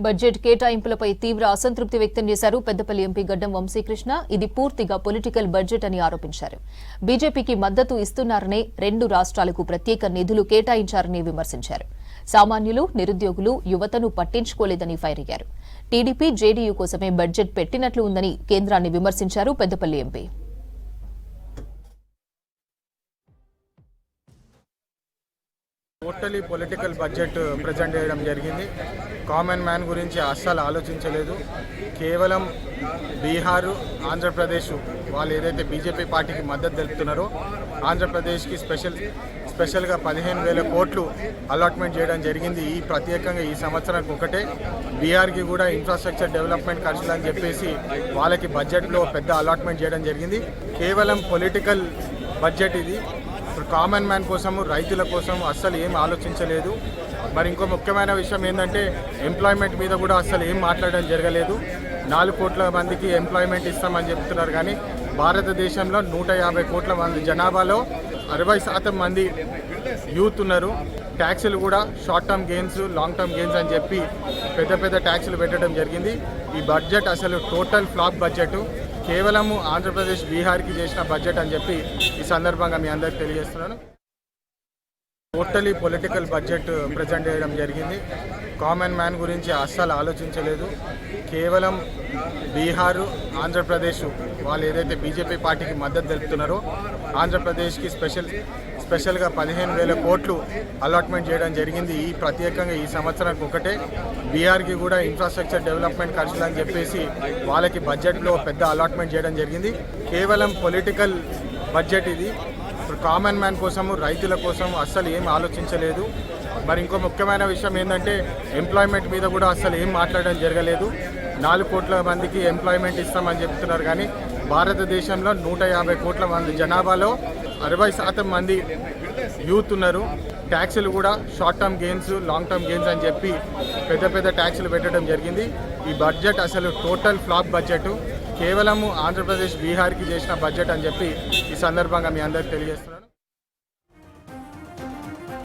Budget కేటాయింపులపై తీవ్ర అసంతృప్తి వ్యక్తం చేశారు పెద్దపల్లి ఎంపీ గడ్డం వంశీకృష్ణ. ఇది పూర్తిగా పొలిటికల్ బడ్జెట్ అని ఆరోపించారు. బీజేపీకి మద్దతు ఇస్తున్నారనే 2 రాష్ట్రాలకు ప్రత్యేక నిధులు కేటాయించారని విమర్శించారు. సామాన్యులు, నిరుద్యోగులు, యువతను పట్టించుకోలేదని ఫైర్ అయ్యారు. టీడీపీ, జేడీయూ కోసమే బడ్జెట్ పెట్టినట్లు ఉందని కేంద్రాన్ని విమర్శించారు Peddapalli MP. Totally political budget present చేయడం జరిగింది. కామన్ మ్యాన్ గురించి అస్సలు ఆలోచించలేదు. కేవలం బీహారు, ఆంధ్రప్రదేశ్ వాళ్ళు ఏదైతే బీజేపీ పార్టీకి మద్దతు తెలుపుతున్నారో ఆంధ్రప్రదేశ్కి స్పెషల్గా 15,000 కోట్లు అలాట్మెంట్ చేయడం జరిగింది. ప్రత్యేకంగా ఈ సంవత్సరానికి ఒకటే. బీహార్కి కూడా ఇన్ఫ్రాస్ట్రక్చర్ డెవలప్మెంట్ ఖర్చులు అని చెప్పేసి వాళ్ళకి బడ్జెట్లో పెద్ద అలాట్మెంట్ చేయడం జరిగింది. కేవలం పొలిటికల్ బడ్జెట్ ఇది. కామన్ మ్యాన్ కోసము, రైతుల కోసం అస్సలు ఏం ఆలోచించలేదు. మరి ఇంకో ముఖ్యమైన విషయం ఏంటంటే ఎంప్లాయ్మెంట్ మీద కూడా అస్సలు ఏం మాట్లాడడం జరగలేదు. 4 కోట్ల మందికి ఎంప్లాయ్మెంట్ ఇస్తామని చెప్తున్నారు, కానీ భారతదేశంలో 150 కోట్ల మంది జనాభాలో 60% మంది యూత్ ఉన్నారు. ట్యాక్సులు కూడా short term gains, long term gains అని చెప్పి పెద్ద ట్యాక్సులు పెట్టడం జరిగింది. ఈ బడ్జెట్ అసలు టోటల్ ఫ్లాప్ బడ్జెట్. కేవలము ఆంధ్రప్రదేశ్, బీహార్కి చేసిన బడ్జెట్ అని చెప్పి ఈ సందర్భంగా మీ అందరికీ తెలియజేస్తున్నాను. టోటలీ పొలిటికల్ బడ్జెట్ ప్రజెంట్ చేయడం జరిగింది. కామన్ మ్యాన్ గురించి అస్సలు ఆలోచించలేదు. కేవలం బీహారు, ఆంధ్రప్రదేశ్ వాళ్ళు ఏదైతే బీజేపీ పార్టీకి మద్దతు తెలుపుతున్నారో ఆంధ్రప్రదేశ్కి స్పెషల్గా 15,000 కోట్లు అలాట్మెంట్ చేయడం జరిగింది. ప్రత్యేకంగా ఈ సంవత్సరానికి ఒకటే. బీహార్కి కూడా ఇన్ఫ్రాస్ట్రక్చర్ డెవలప్మెంట్ ఖర్చులు అని చెప్పేసి వాళ్ళకి బడ్జెట్లో పెద్ద అలాట్మెంట్ చేయడం జరిగింది. కేవలం పొలిటికల్ బడ్జెట్ ఇది. కామన్ మ్యాన్ కోసము, రైతుల కోసం అస్సలు ఏం ఆలోచించలేదు. మరి ఇంకో ముఖ్యమైన విషయం ఏంటంటే ఎంప్లాయ్మెంట్ మీద కూడా అస్సలు ఏం మాట్లాడడం జరగలేదు. 4 కోట్ల మందికి ఎంప్లాయ్మెంట్ ఇస్తామని చెప్తున్నారు, కానీ భారతదేశంలో 150 కోట్ల మంది జనాభాలో 60% మంది యూత్ ఉన్నారు. ట్యాక్సులు కూడా short term gains, long term gains అని చెప్పి పెద్ద ట్యాక్సులు పెట్టడం జరిగింది. ఈ బడ్జెట్ అసలు టోటల్ ఫ్లాప్ బడ్జెట్. కేవలము ఆంధ్రప్రదేశ్, బీహార్కి చేసిన బడ్జెట్ అని చెప్పి ఈ సందర్భంగా మీ అందరికీ తెలియజేస్తున్నాను.